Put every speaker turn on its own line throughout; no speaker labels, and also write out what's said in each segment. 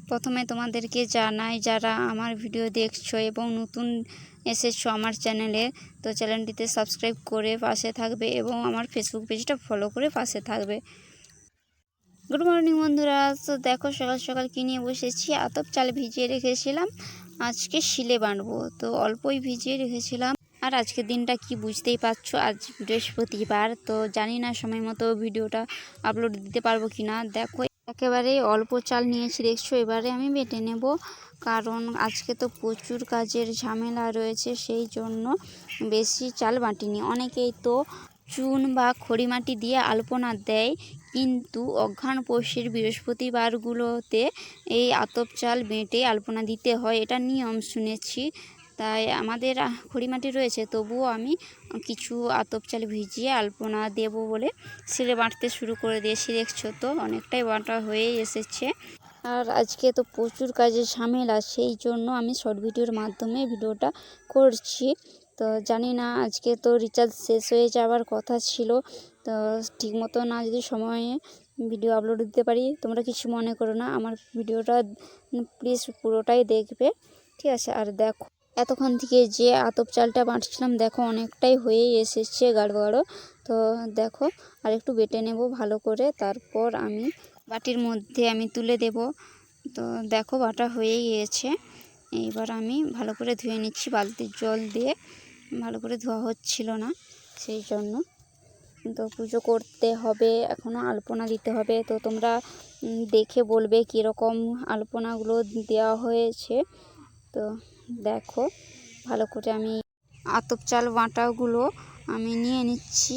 প্রথমে তোমাদেরকে জানাই, যারা আমার ভিডিও দেখছো এবং নতুন এসেছো আমার চ্যানেলে, তো চ্যানেলটিতে সাবস্ক্রাইব করে পাশে থাকবে এবং আমার ফেসবুক পেজটা ফলো করে পাশে থাকবে। গুড মর্নিং বন্ধুরা। তো দেখো সকাল সকাল কী নিয়ে বসেছি, আতপ চাল ভিজিয়ে রেখেছিলাম, আজকে শিলে বাঁধবো, তো অল্পই ভিজিয়ে রেখেছিলাম। আর আজকের দিনটা কি বুঝতেই পারছো, আজ বৃহস্পতিবার, তো জানি না সময় মতো ভিডিওটা আপলোড দিতে পারবো কি না। দেখো একেবারে অল্প চাল নিয়েছি দেখছো, এবারে আমি বেটে নেব, কারণ আজকে তো প্রচুর কাজের ঝামেলা রয়েছে, সেই জন্য বেশি চাল বাটিনি। অনেকেই তো চুন বা খড়ি মাটি দিয়ে আলপনা দেয়, কিন্তু অঘ্রাণ পৌষের বৃহস্পতিবারগুলোতে এই আতপ চাল বেটে আলপনা দিতে হয়, এটা নিয়ম শুনেছি। তাই আমাদের খড়ি মাটি রয়েছে, তবুও আমি কিছু আতপ চাল ভিজিয়ে আলপনা দেব বলে শিলে বাটতে শুরু করে দিয়েছি। দেখছো তো অনেকটাই বাটা হয়ে এসেছে। আর আজকে তো প্রচুর কাজের ঝামেলা, সেই জন্য আমি শর্ট ভিডিওর মাধ্যমে ভিডিওটা করছি। তো জানি না, আজকে তো রিচার্জ শেষ হয়ে যাওয়ার কথা ছিল, তো ঠিকমতো না যদি সময়ে ভিডিও আপলোড দিতে পারি, তোমরা কিছু মনে করো না, আমার ভিডিওটা প্লিজ পুরোটাই দেখবে, ঠিক আছে। আর দেখো এতক্ষণ থেকে যে আতপ চালটা বাটছিলাম, দেখো অনেকটাই হয়েই এসেছে গাঢ় গাঢ়। তো দেখো আর একটু বেটে নেব ভালো করে, তারপর আমি বাটির মধ্যে আমি তুলে দেব। তো দেখো বাটা হয়ে গিয়েছে, এইবার আমি ভালো করে ধুয়ে নিচ্ছি বালতির জল দিয়ে, ভালো করে ধোয়া হচ্ছিল না, সেই জন্য। তো পুজো করতে হবে, এখনও আলপনা দিতে হবে, তো তোমরা দেখে বলবে কীরকম আলপনাগুলো দেওয়া হয়েছে। তো দেখো ভালো করে আমি আতপ চাল বাটাগুলো আমি নিয়ে নিচ্ছি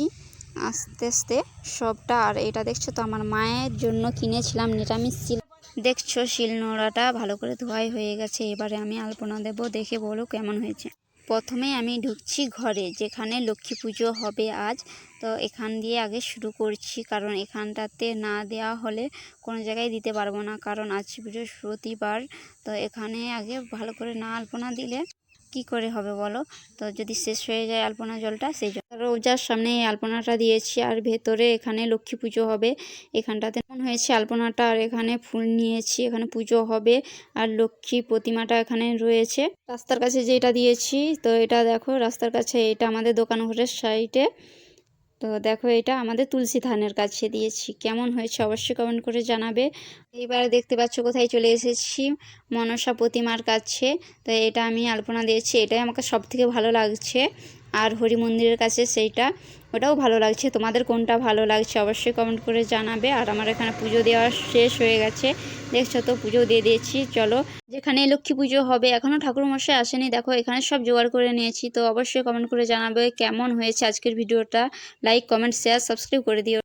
আস্তে আস্তে সবটা। আর এটা দেখছো তো আমার মায়ের জন্য কিনেছিলাম নিরামিষ শিল, দেখছো শিল নোড়াটা ভালো করে ধোয়াই হয়ে গেছে। এবারে আমি আলপনা দেব, দেখে বলো কেমন হয়েছে। প্রথমে আমি ঢুকছি ঘরে, যেখানে লক্ষ্মী পুজো হবে আজ, তো এখান দিয়ে আগে শুরু করছি, কারণ এখানটাতে না দেওয়া হলে কোনো জায়গায় দিতে পারবো না, কারণ আজ বৃহস্পতিবার। তো এখানে আগে ভালো করে না আলপনা দিলে কি করে হবে বলো। তো যদি শেষ হয়ে যায় আলপনা জলটা, সেই জল রোজার সামনে এই আলপনাটা দিয়েছি, আর ভেতরে এখানে লক্ষ্মী পুজো হবে, এখানটাতে মনে হয়েছে আলপনাটা, আর এখানে ফুল নিয়েছি, এখানে পুজো হবে, আর লক্ষ্মী প্রতিমাটা এখানে রয়েছে। রাস্তার কাছে যেটা দিয়েছি, তো এটা দেখো রাস্তার কাছে, এটা আমাদের দোকান ঘরের সাইডে। তো দেখো এটা আমাদের তুলসী থানের কাছে দিয়েছি, কেমন হয়েছে অবশ্যই কমেন্ট করে জানাবে। এইবার দেখতে পাচ্ছ কোথায় চলে এসেছি, মনসা প্রতিমার কাছে। তো এটা আমি আলপনা দিয়েছি, এটাই আমাকে সব থেকে ভালো লাগছে। আর হরি মন্দিরের কাছে সেইটা, ওটাও ভালো লাগছে। তোমাদের কোনটা ভালো লাগছে অবশ্যই কমেন্ট করে জানাবে। আর আমার এখানে পুজো দেওয়া শেষ হয়ে গেছে, দেখছো তো পুজো দিয়ে দিয়েছি। চলো যেখানে লক্ষ্মী পুজো হবে, এখনও ঠাকুরমশাই আসেনি, দেখো এখানে সব জোগাড় করে নিয়েছি। তো অবশ্যই কমেন্ট করে জানাবে কেমন হয়েছে আজকের ভিডিওটা। লাইক কমেন্ট শেয়ার সাবস্ক্রাইব করে দিও।